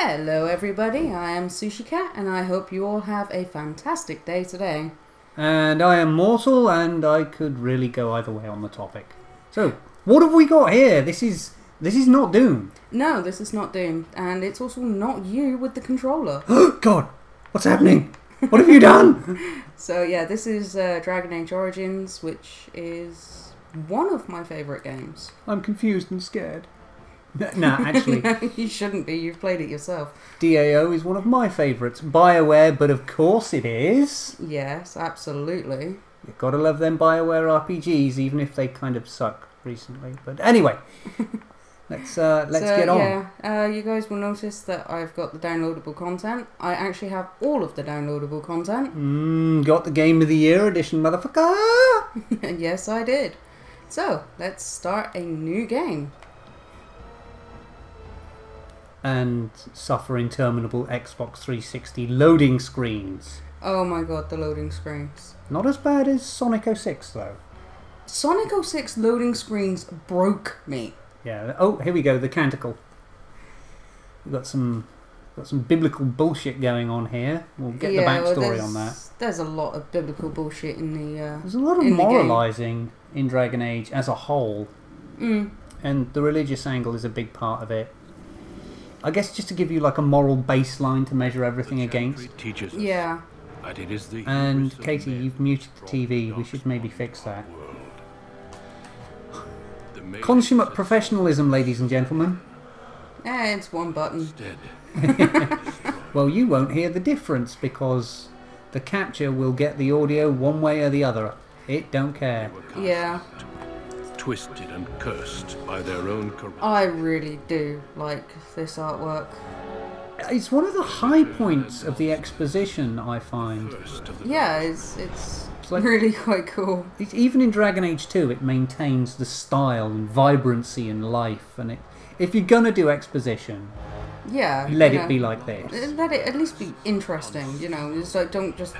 Hello everybody, I am Sushi Cat and I hope you all have a fantastic day today. And I am Mortal, and I could really go either way on the topic. So, what have we got here? This is not Doom. No, this is not Doom, and it's also not you with the controller. God, what's happening? What have you done? So yeah, this is Dragon Age Origins, which is one of my favourite games. I'm confused and scared. Nah, actually. You shouldn't be, you've played it yourself. DAO is one of my favourites. BioWare, but of course it is. Yes, absolutely. You've got to love them BioWare RPGs, even if they kind of suck recently. But anyway, let's get on. Yeah, you guys will notice that I've got the downloadable content. I actually have all of the downloadable content. Got the Game of the Year edition, motherfucker! Yes, I did. So, let's start a new game. And suffer interminable Xbox 360 loading screens. Oh my god, the loading screens. Not as bad as Sonic 06 though. Sonic 06 loading screens broke me. Yeah. Oh, here we go. The canticle. We've got some biblical bullshit going on here. We'll get the backstory on that. There's a lot of biblical bullshit in the. There's a lot of moralizing in Dragon Age as a whole, and the religious angle is a big part of it. I guess just to give you like a moral baseline to measure everything against. Yeah. And Katie, you've muted the TV. We should maybe fix that. Consummate professionalism, ladies and gentlemen. It's one button. Well, you won't hear the difference because the capture will get the audio one way or the other. It don't care. Yeah. Twisted and cursed by their own corruption. I really do like this artwork. It's one of the high points of the exposition, I find. Yeah, it's like, really quite cool. Even in Dragon Age 2, it maintains the style and vibrancy and life. And if you're gonna do exposition, let it be like this. Let it at least be interesting, you know. It's like, don't just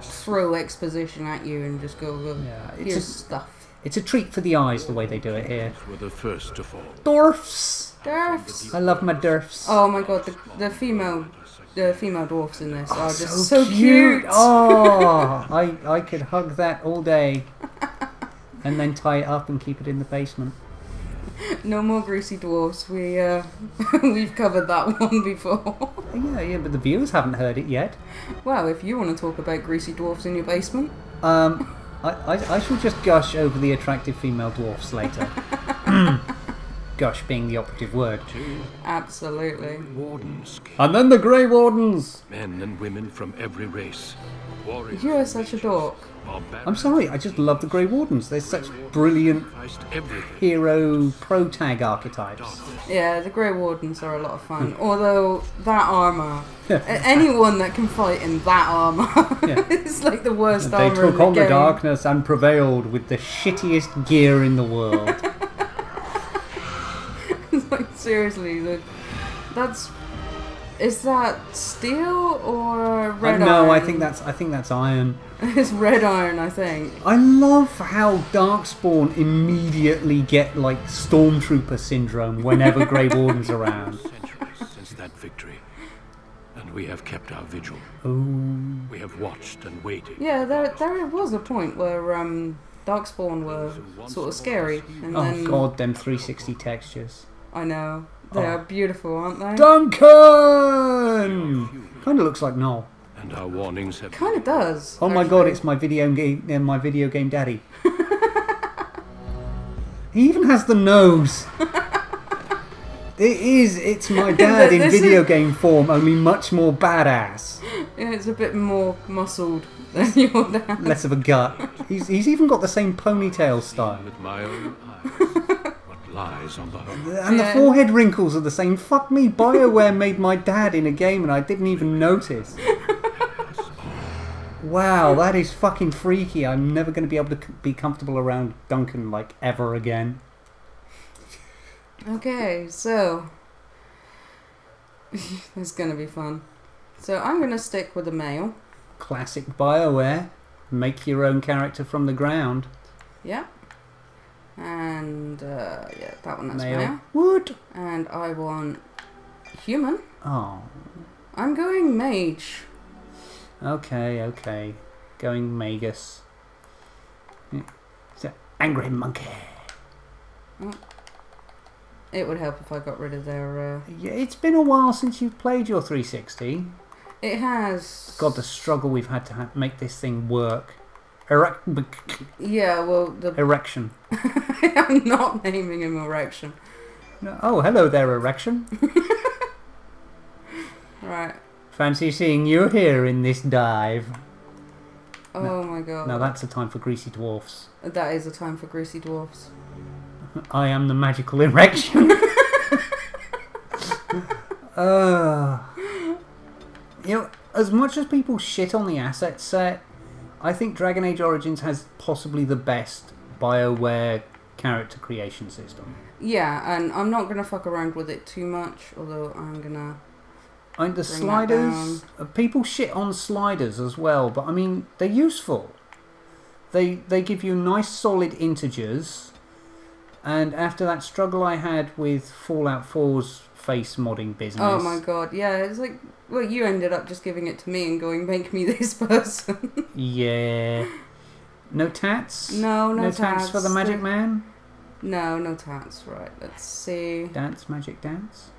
throw exposition at you and just go, here's stuff. It's a treat for the eyes the way they do it here. Were the first to fall. Dwarfs! Dwarfs! I love my dwarfs. Oh my god, the female dwarfs in this are just so cute! Oh, I could hug that all day. And then tie it up and keep it in the basement. No more greasy dwarfs. We've covered that one before. Yeah, but the viewers haven't heard it yet. Well, if you want to talk about greasy dwarfs in your basement. I shall just gush over the attractive female dwarfs later. Gush being the operative word. Absolutely. Wardens. And then the Grey Wardens! Men and women from every race. Warriors. You are such a dork. I'm sorry, I just love the Grey Wardens. They're such brilliant hero pro-tag archetypes. Yeah, the Grey Wardens are a lot of fun. Although, that armour, anyone that can fight in that armour, it's like the worst armour in the game. They took on the darkness and prevailed with the shittiest gear in the world. It's like, seriously, is that steel or red iron? No, I think that's iron. It's red iron, I think. I love how Darkspawn immediately get like Stormtrooper syndrome whenever Grey Warden's around. Centuries since that victory, and we have kept our vigil. Ooh. We have watched and waited. Yeah, there was a point where Darkspawn were sort of scary. And then, god, them 360 textures. I know. They are beautiful, aren't they? Duncan! Kind of looks like Noel. And our warnings have... Kind of does. Oh my god, it's my video game daddy. He even has the nose. It's my dad in video game form, only much more badass. Yeah, it's a bit more muscled than your dad. Less of a gut. He's even got the same ponytail style. With my own eyes. Lies on the whole. And the forehead wrinkles are the same. Fuck me, BioWare made my dad in a game and I didn't even notice. Wow, that is fucking freaky. I'm never going to be able to be comfortable around Duncan like ever again. Okay, so this is going to be fun. So I'm going to stick with a male. Classic BioWare. Make your own character from the ground. Yeah. And yeah, that one, that's male. male. Wood. And I want Human? Oh. I'm going mage. Okay, okay. Going Magus. It's an angry monkey. Oh. It would help if I got rid of their... Yeah, it's been a while since you've played your 360. It has. God, the struggle we've had to make this thing work. Yeah, well, the... Erection. I'm not naming him Erection. No. Oh, hello there, Erection. Right. Fancy seeing you here in this dive. Oh my god. Now that's a time for greasy dwarfs. That is a time for greasy dwarfs. I am the magical erection. You know, as much as people shit on the asset set, I think Dragon Age Origins has possibly the best BioWare character creation system. Yeah, and I'm not gonna fuck around with it too much, although I'm gonna... And the sliders, people shit on sliders as well, but I mean, they're useful. They give you nice solid integers, and after that struggle I had with Fallout 4's face modding business... Oh my god, yeah, it's like... Well, you ended up just giving it to me and going, make me this person. Yeah. No tats? No tats for the Magic Man? No tats, right, let's see. Dance, magic dance?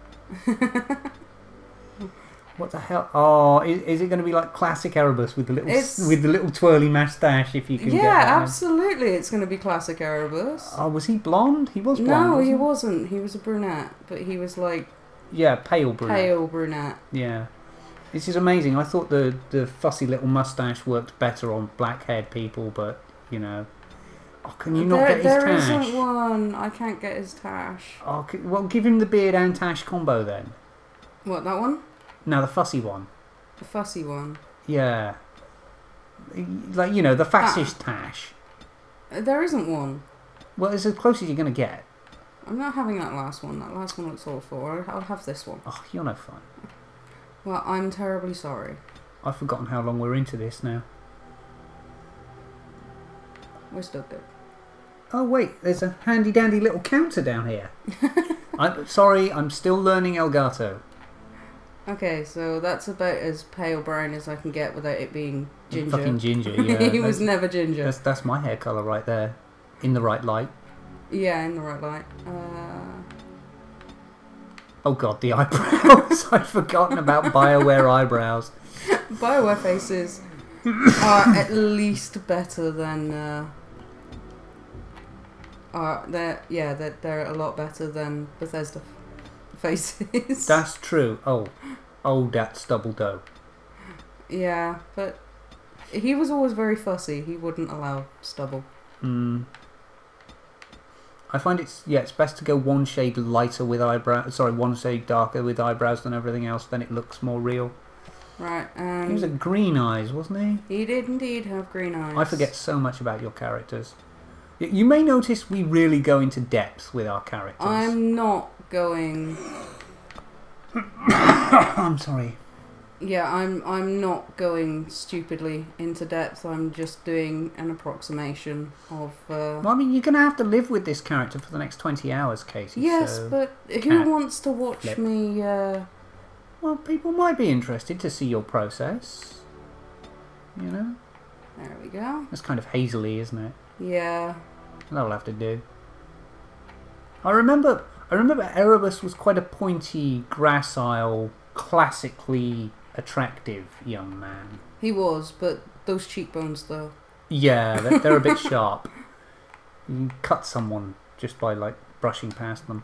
What the hell? Oh, is it going to be like classic Erebus with the little twirly moustache? If you can get that. Yeah, absolutely. It's going to be classic Erebus. Oh, was he blonde? He was blonde. No, he wasn't. He was a brunette, but he was like pale brunette. Pale brunette. Yeah, this is amazing. I thought the fussy little moustache worked better on black-haired people, but you know. Oh, can you not get his tash? There isn't one. I can't get his tash. Oh, well, give him the beard and tash combo then. What, that one? No, the fussy one. The fussy one. Yeah. Like, you know, the fascist tash. There isn't one. Well, it's as close as you're going to get. I'm not having that last one. That last one looks awful. I'll have this one. Oh, you're no fun. Well, I'm terribly sorry. I've forgotten how long we're into this now. We're still good. Oh, wait. There's a handy-dandy little counter down here. I'm sorry, I'm still learning Elgato. Okay, so that's about as pale brown as I can get without it being ginger. Fucking ginger, yeah. He was never ginger. That's my hair colour right there. In the right light. Yeah, in the right light. Oh god, the eyebrows. I'd forgotten about BioWare eyebrows. BioWare faces are at least better than... they're a lot better than Bethesda faces. That's true. Oh, that's double dough. Yeah, but he was always very fussy. He wouldn't allow stubble. I find it's best to go one shade lighter with eyebrows. Sorry, one shade darker with eyebrows than everything else. Then it looks more real. Right. He was a green eyes, wasn't he? He did indeed have green eyes. I forget so much about your characters. You may notice we really go into depth with our characters. I'm not going... I'm sorry. Yeah, I'm not going stupidly into depth. I'm just doing an approximation of... Well, I mean, you're going to have to live with this character for the next 20 hours, Casey. Yes, so but who wants to watch me... Well, people might be interested to see your process. You know? There we go. That's kind of hazily, isn't it? Yeah. That'll have to do. I remember Erebus was quite a pointy, gracile, classically attractive young man. He was, but those cheekbones, though. Yeah, they're a bit sharp. You can cut someone just by, like, brushing past them.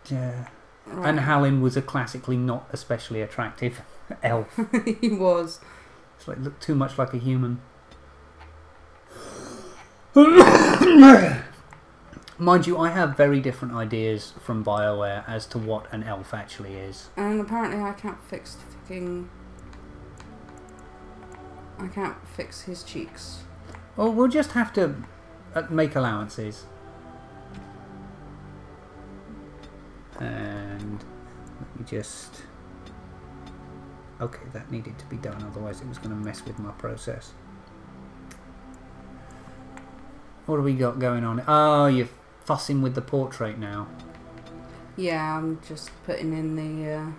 Yeah. Right. And Halin was a classically not especially attractive elf. He was. It's like, looked too much like a human. Mind you, I have very different ideas from BioWare as to what an elf actually is. And apparently I can't fix his cheeks. Well, we'll just have to make allowances. And let me just... Okay, that needed to be done, otherwise it was going to mess with my process. What do we got going on? Oh, you're fussing with the portrait now. Yeah, I'm just putting in the...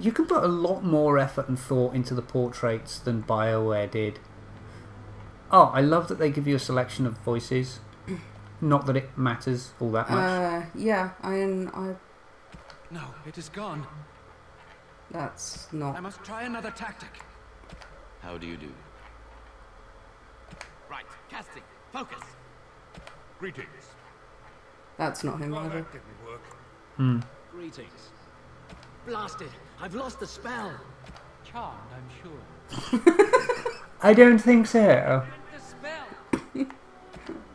You can put a lot more effort and thought into the portraits than BioWare did. Oh, I love that they give you a selection of voices. Not that it matters all that much. Yeah, I... No, it is gone. That's not... I must try another tactic. How do you do? Right, casting. Focus. Greetings. That's not him Well, either. that didn't work. Greetings. Blasted! I've lost the spell. Charmed, I'm sure. I don't think so. The spell.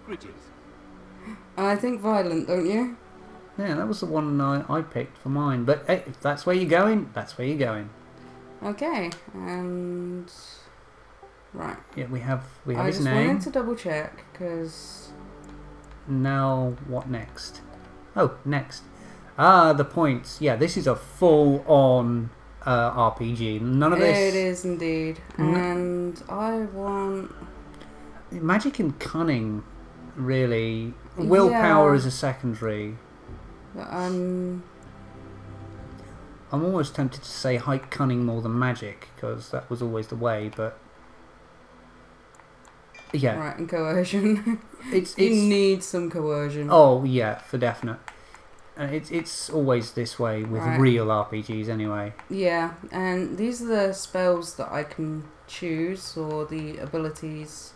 Greetings. I think violent, don't you? Yeah, that was the one I picked for mine. But hey, if that's where you're going, that's where you're going. Okay, and... Right. Yeah, we have I his just name. wanted to double check, because... Now, what next? Oh, next. Ah, the points. Yeah, this is a full-on RPG. None of this... It is indeed. And I want... Magic and cunning, really. Willpower is a secondary. I'm almost tempted to say height cunning more than magic, because that was always the way, but... Yeah. Right, and coercion. It's you need some coercion. Oh, yeah, for definite. It's always this way with real RPGs anyway. Yeah, and these are the spells that I can choose, or the abilities.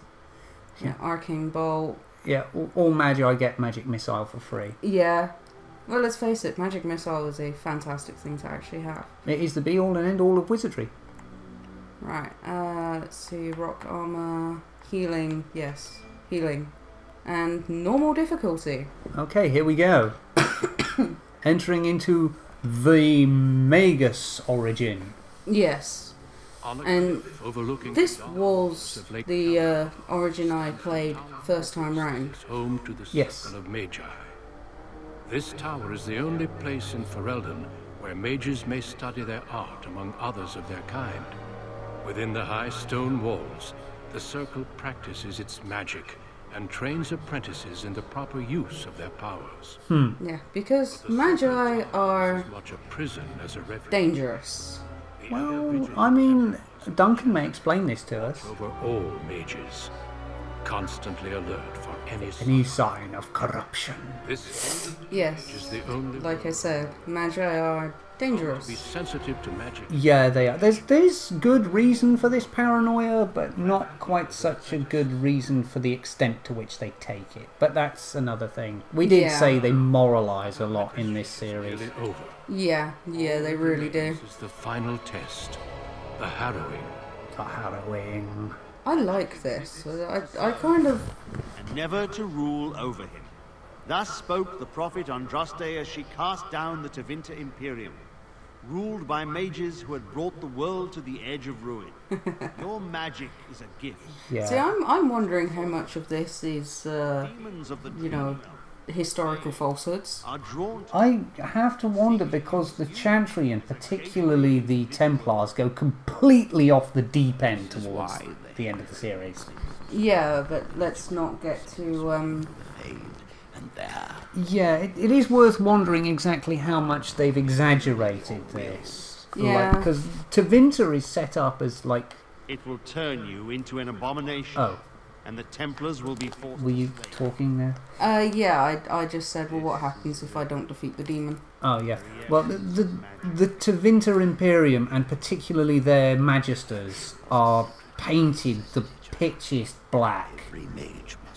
Yeah, Arcane Bolt. Yeah, all Magi get Magic Missile for free. Yeah. Well, let's face it, Magic Missile is a fantastic thing to actually have. It is the be-all and end-all of wizardry. Right, let's see, Rock Armor, Healing, yes, Healing. And Normal Difficulty. Okay, here we go. Entering into the Magus origin. Yes. And this was the origin I played first time round. Home to the circle of Magi. This tower is the only place in Ferelden where mages may study their art among others of their kind. Within the high stone walls, the circle practices its magic and trains apprentices in the proper use of their powers. Yeah, because Magi are dangerous. Well, I mean, Duncan may explain this to us. Over all mages, constantly alert for any sign of corruption. This yes, is the only like I said, Magi are dangerous. Be sensitive to magic. Yeah, they are. There's good reason for this paranoia, but not quite such a good reason for the extent to which they take it. But that's another thing. We did say they moralise a lot in this series. Yeah, they really do. This is the final test. The harrowing. The harrowing. I like this. I kind of... And never to rule over him. Thus spoke the prophet Andraste as she cast down the Vinter Imperium, ruled by mages who had brought the world to the edge of ruin. Your magic is a gift. Yeah. See, I'm wondering how much of this is, you know, historical falsehoods. I have to wonder because the Chantry and particularly the Templars go completely off the deep end towards the end of the series. Yeah, but let's not get to... Yeah, it is worth wondering exactly how much they've exaggerated this. Yeah. Because Vinter is set up as like... It will turn you into an abomination. Oh. And the Templars will be forced... Were you talking there? Yeah, I just said, well, what happens if I don't defeat the demon? Oh, yeah. Well, the Vinter Imperium, and particularly their Magisters, are painted the pitchiest black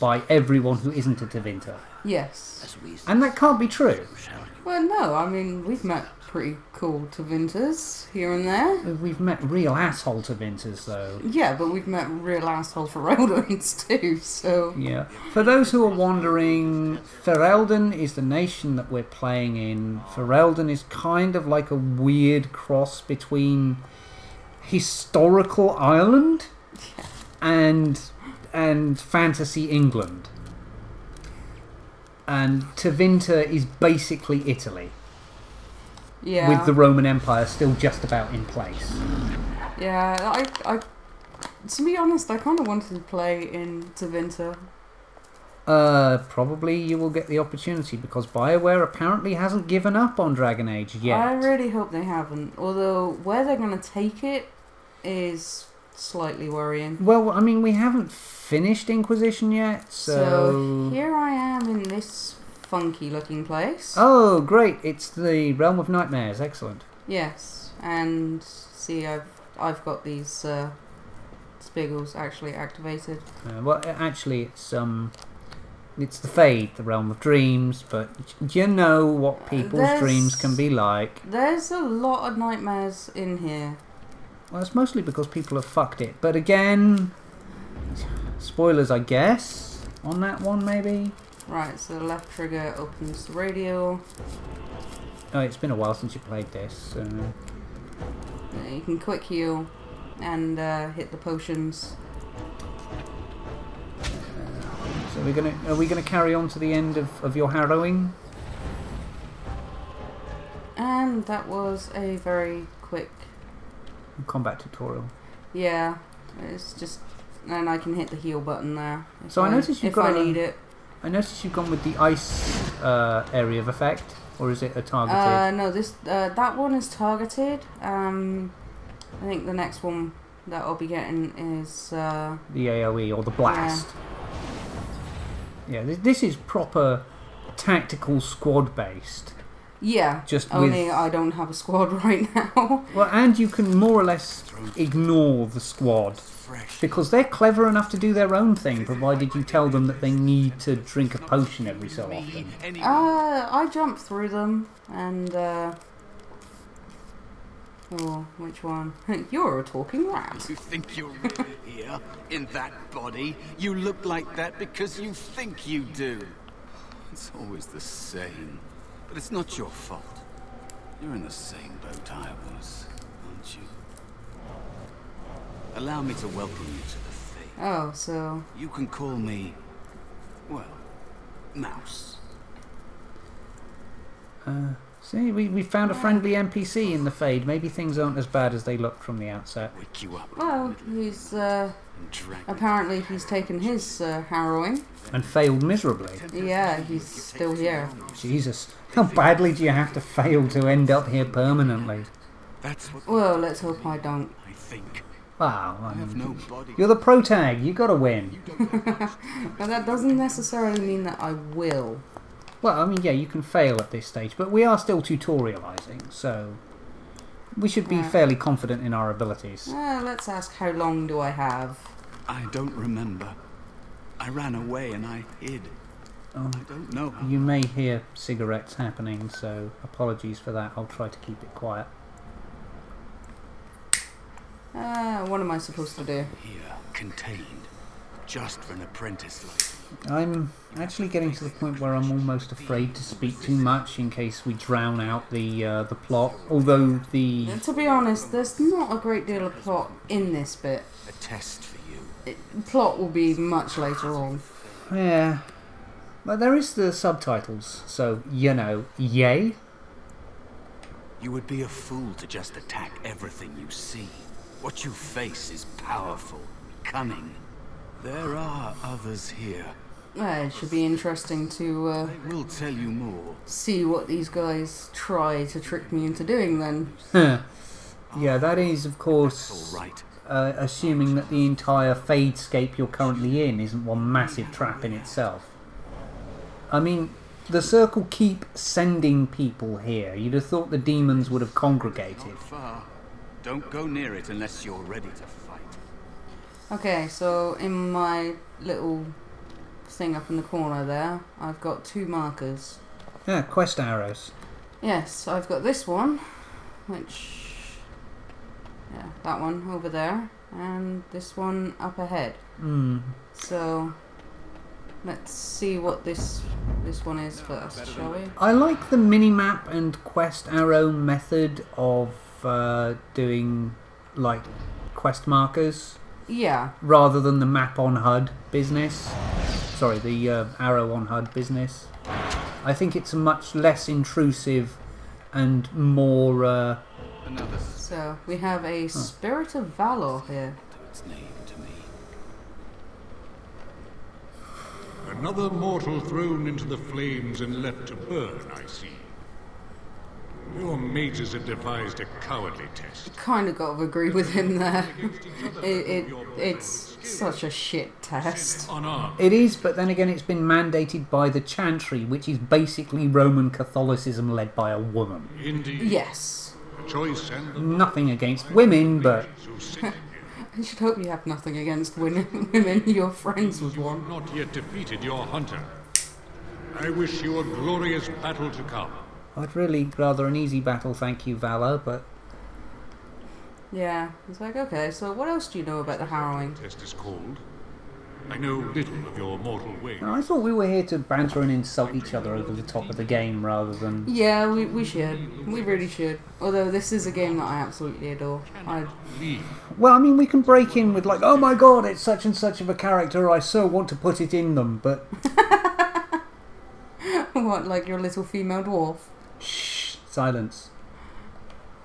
by everyone who isn't a Vinter. Yes. And that can't be true. Well, no, I mean, we've met pretty cool Vinters here and there. We've met real asshole Vinters, though. Yeah, but we've met real asshole Fereldians too, so... Yeah. For those who are wondering, Ferelden is the nation that we're playing in. Ferelden is kind of like a weird cross between historical Ireland and fantasy England. And Vinter is basically Italy. Yeah. With the Roman Empire still just about in place. Yeah, I to be honest, I kind of wanted to play in Vinter. Probably you will get the opportunity because BioWare apparently hasn't given up on Dragon Age yet. I really hope they haven't. Although where they're going to take it is slightly worrying. Well, I mean, we haven't finished Inquisition yet, so here I am in this funky looking place. Oh, great! It's the Realm of Nightmares. Excellent. Yes, and see, I've got these spiggles actually activated. Well, actually, it's the Fade, the Realm of Dreams, but you know what people's dreams can be like. There's a lot of nightmares in here. Well, it's mostly because people have fucked it. But again, spoilers, I guess, on that one, maybe? Right, so the left trigger opens the radio. Oh, it's been a while since you played this. So. You can quick heal and hit the potions. So are we gonna carry on to the end of your harrowing? And that was a very quick combat tutorial. Yeah, it's just, and I can hit the heal button there. So I noticed you've got. If I need it. I noticed you've gone with the ice area of effect, or is it a targeted? No, that one is targeted. I think the next one that I'll be getting is the AOE or the blast. Yeah, this is proper tactical squad based. Yeah, just only I don't have a squad right now. Well, and you can more or less ignore the squad because they're clever enough to do their own thing, provided you tell them that they need to drink a potion every so often. I jump through them and oh, which one? You're a talking rat. You think you're really here in that body? You look like that because you think you do. It's always the same. But it's not your fault. You're in the same boat I was, aren't you? Allow me to welcome you to the Fate. Oh, so... You can call me, well, Mouse. See, we found a friendly NPC in the Fade. Maybe things aren't as bad as they look from the outset. Wake you up. Well, he's apparently he's taken his harrowing. And failed miserably. Yeah, he's still here. Jesus, how badly do you have to fail to end up here permanently? That's what. Well, let's hope I don't. I think. Wow, I have no body. You're the pro tag. You got to win. But that doesn't necessarily mean that I will. Well, I mean, yeah, you can fail at this stage, but we are still tutorializing, so we should be fairly confident in our abilities. Let's ask, how long do I have? I don't remember. I ran away and I hid. Oh, I don't know how. You may hear cigarettes happening, so apologies for that. I'll try to keep it quiet. What am I supposed to do? Here, contained, just for an apprentice like. I'm actually getting to the point where I'm almost afraid to speak too much in case we drown out the plot. Although to be honest, there's not a great deal of plot in this bit. A test for you. Plot will be much later on. Yeah, but there is the subtitles, so you know, yay. You would be a fool to just attack everything you see. What you face is powerful, cunning. There are others here. It should be interesting to I will tell you more. See what these guys try to trick me into doing then. Yeah, that is of course all right. Assuming that the entire Fadescape you're currently in isn't one massive trap in itself. I mean, the Circle keep sending people here. You'd have thought the demons would have congregated. Not far. Don't go near it unless you're ready to fight. Okay, so in my little thing up in the corner there, I've got 2 markers. Yeah, quest arrows. Yes, I've got this one, which... yeah, that one over there, and this one up ahead. So, let's see what this one is first, shall we? I like the minimap and quest arrow method of doing, like, quest markers. Yeah. Rather than the map on HUD business. Sorry, the arrow on HUD business. I think it's a much less intrusive and more... So, we have a Spirit of Valor here. Its name to me. Another mortal thrown into the flames and left to burn, I see. Your mages have devised a cowardly test. Kind of got to agree with him there. It's such a shit test. It is, but then again it's been mandated by the Chantry, which is basically Roman Catholicism led by a woman. Indeed. Yes. Choice and the Nothing against women, but... I should hope you have nothing against women. You're friends with one. Not yet defeated your hunter. I wish you a glorious battle to come. I'd really rather an easy battle, thank you, Valor, but... Yeah, it's like, okay, so what else do you know about the harrowing? Test is called. I know little of your mortal ways. I thought we were here to banter and insult each other over the top of the game, rather than... Yeah, we should. We really should. Although this is a game that I absolutely adore. Well, I mean, we can break in with like, oh my god, it's such and such of a character, I so want to put it in them, but... What, like your little female dwarf? Shh, silence.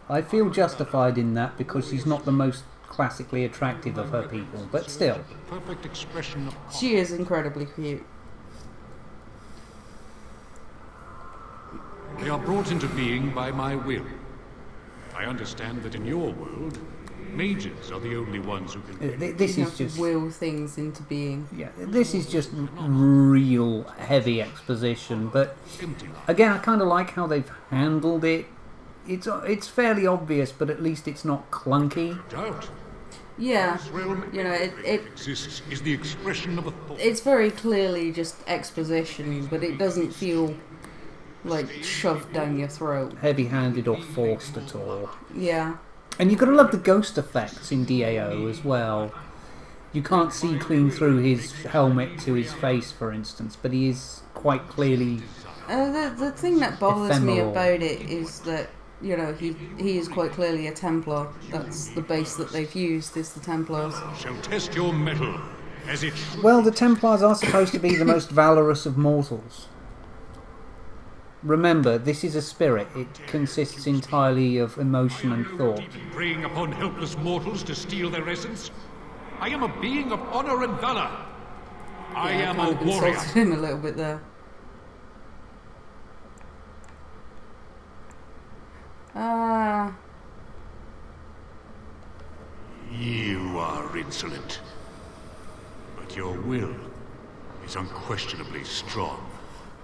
I feel justified in that because she's not the most classically attractive of her people, but still. Perfect expression of she is incredibly cute. They are brought into being by my will. I understand that in your world, mages are the only ones who can... This is just... will things into being. Yeah, this is just real heavy exposition, but again, I kind of like how they've handled it. It's fairly obvious, but at least it's not clunky. Doubt. Yeah, you know, it exists is the expression of a thought. It's very clearly just exposition, but it doesn't feel like shoved down your throat. Heavy-handed or forced at all. Yeah. And you've got to love the ghost effects in DAO as well. You can't see clean through his helmet to his face, for instance, but he is quite clearly the thing that bothers me ephemeral. about it is that, you know, he is quite clearly a Templar. That's the base that they've used, is the Templars. Shall test your mettle as it should. Well, the Templars are supposed to be the most valorous of mortals. Remember, this is a spirit. It consists entirely of emotion and thought. Preying upon helpless mortals to steal their essence? I am a being of honor and valor. I am a warrior. Insulted him a little bit there. You are insolent, but your will is unquestionably strong.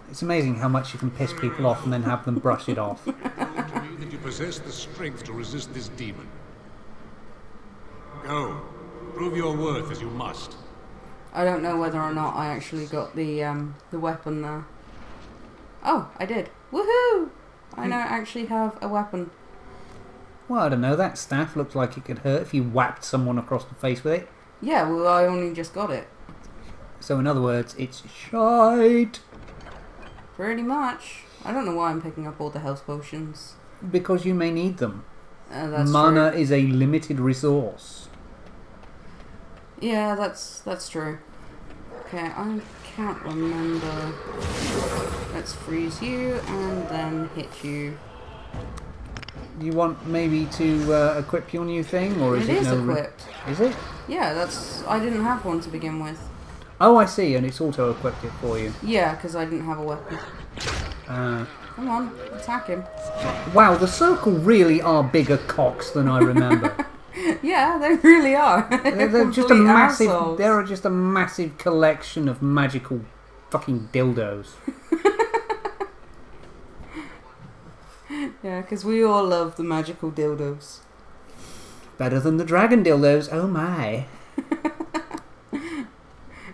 It's amazing how much you can piss people off and then have them brush it off. Prove to me that you possess the strength to resist this demon. Go, prove your worth as you must. I don't know whether or not I actually got the weapon there. Oh, I did. Woohoo! I now actually have a weapon. Well, I don't know, that staff looked like it could hurt if you whacked someone across the face with it. Yeah, well, I only just got it. So in other words, it's shite. Pretty much. I don't know why I'm picking up all the health potions. Because you may need them. That's Mana true. is a limited resource. Yeah, that's true. Okay, I can't remember. Let's freeze you and then hit you. Do you want maybe to equip your new thing, or is it? It is no equipped. Is it? Yeah, I didn't have one to begin with. Oh, I see, and it's auto-equipped it for you. Yeah, because I didn't have a weapon. Uh, Come on, attack him. wow, the Circle really are bigger cocks than I remember. Yeah, they really are. They're just a Complete massive. assholes. They're just a massive collection of magical fucking dildos. Yeah, because we all love the magical dildos. Better than the dragon dildos. Oh my.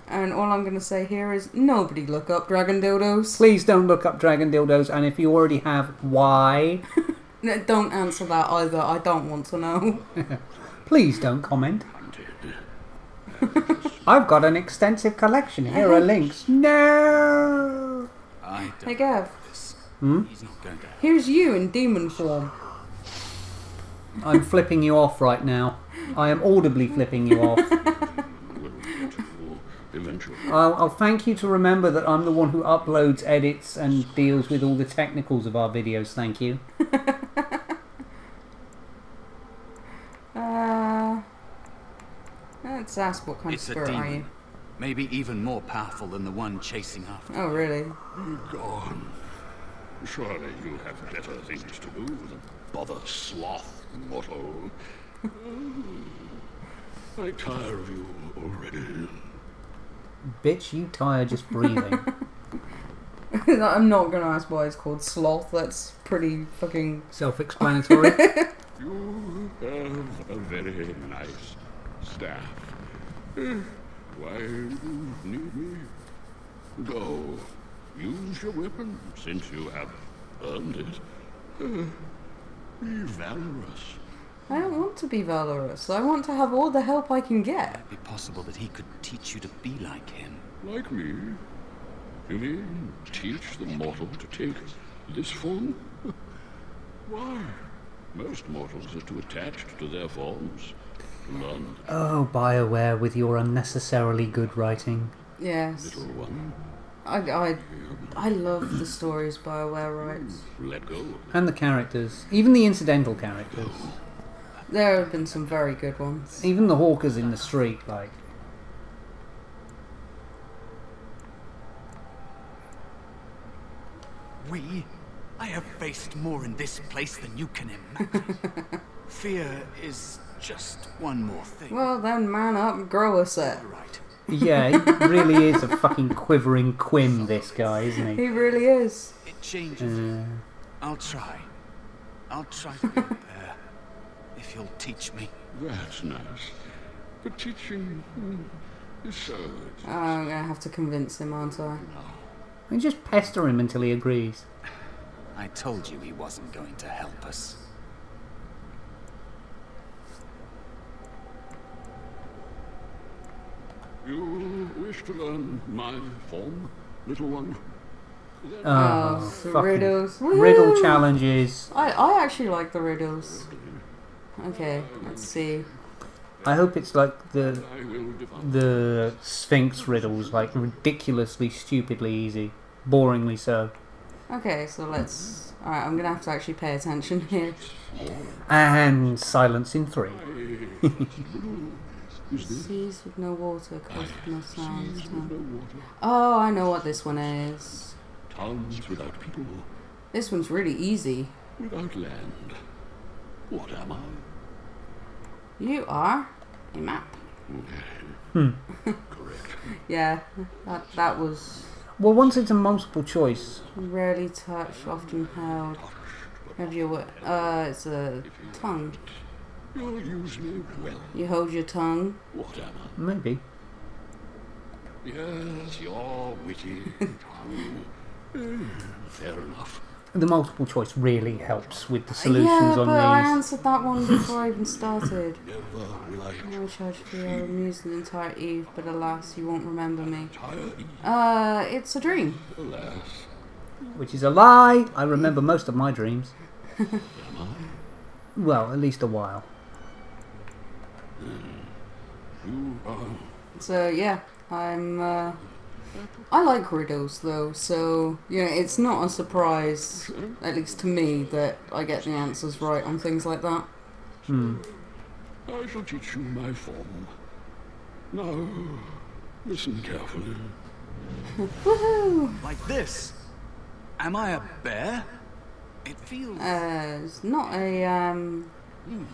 And all I'm going to say here is nobody look up dragon dildos. Please don't look up dragon dildos, and if you already have, why? No, don't answer that either. I don't want to know. Please don't comment. I've got an extensive collection. Here are links. No. Hey Gav. He's not going to. Here's you in demon form. I'm flipping you off right now. I am audibly flipping you off. I'll thank you to remember that I'm the one who uploads, edits, and deals with all the technicals of our videos. Thank you. Let's ask what kind of spirit are you? Maybe even more powerful than the one chasing after. Oh, really? Gone. Surely you have better things to do than bother sloth, mortal. I tire of you already. Bitch, you tire just breathing. I'm not gonna ask why it's called sloth. That's pretty fucking self-explanatory. You have a very nice staff. Why do you need me? Go. Use your weapon, since you have earned it. Be valorous. I don't want to be valorous. I want to have all the help I can get. Might be possible that he could teach you to be like him. Like me? You mean teach the mortal to take this form? Why? Most mortals are too attached to their forms. None. Oh, BioWare with your unnecessarily good writing. Yes. Little one. I love the stories BioWare writes. Let go. And the characters. Even the incidental characters. There have been some very good ones. Even the hawkers in the street, like... I have faced more in this place than you can imagine. Fear is just one more thing. Well then, man up and grow a set. Right. Yeah, he really is a fucking quivering quim, this guy, isn't He really is. It changes. I'll try. I'll try to be a bear. If you'll teach me. That's nice. But teaching is so... I'm gonna have to convince him, aren't I? he? Just pester him until he agrees. I told you he wasn't going to help us. You wish to learn my form, little one? Oh, the fucking riddles. riddle Woo! challenges. I actually like the riddles. Okay, let's see. I hope it's like I will define. the Sphinx riddles, like ridiculously, stupidly easy. Boringly so. Okay, so let's... Alright, I'm gonna have to actually pay attention here. And silence in 3. Seas with no water, coast with no sounds. No water. Oh, I know what this one is. Towns without people. This one's really easy. Without land. What am I? You are a map. Correct. Yeah, that was Well, once it's a multiple choice, rarely touched, often held. Have your it's a tongue. You'll use me well. You hold your tongue. What am I? maybe. Yes, you're witty. Fair enough. The multiple choice really helps with the solutions Yeah, on but I these. answered that one before I even started. Never will I I charge for your amused the entire eve, but alas, you won't remember me. tire It's a dream. alas. Which is a lie. I remember most of my dreams. Am I? Well, at least a while. You are. So yeah, I like riddles though, so yeah, it's not a surprise, at least to me, that I get the answers right on things like that. I shall teach you my form. Now, listen carefully. Woohoo! Like this? Am I a bear? It feels... It's not a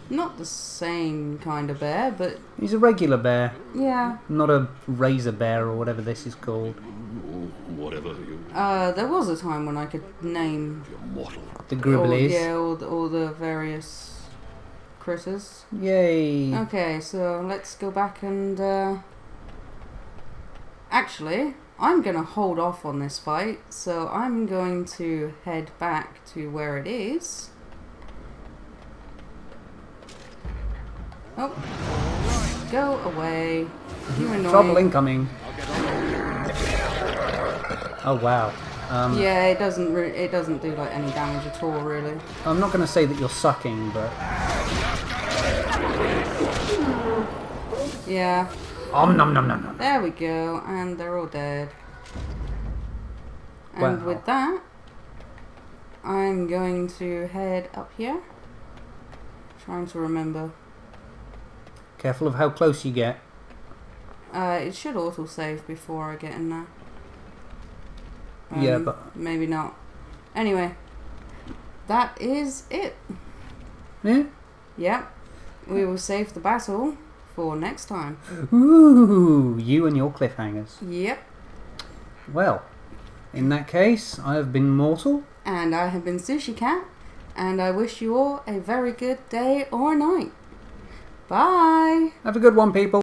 not the same kind of bear, but He's a regular bear, yeah. not a razor bear or whatever this is called. Oh, whatever you... There was a time when I could name You're mortal. The Gribblies. all the various critters. Yay! Okay, so let's go back and actually, I'm gonna hold off on this fight, so I'm going to head back to where it is. Oh, go away! You annoying. Trouble incoming. Oh wow. Yeah, it doesn't do like any damage at all, really. I'm not going to say that you're sucking, but Yeah. nom nom nom nom. There we go, and they're all dead. And Wow. with that, I'm going to head up here. Trying to remember. Careful of how close you get. It should autosave before I get in there. Yeah, but... Maybe not. Anyway, that is it. Yeah? Yep. We will save the battle for next time. Ooh, you and your cliffhangers. Yep. Well, in that case, I have been Mortal. And I have been Sushi Cat. And I wish you all a very good day or night. Bye. Have a good one, people.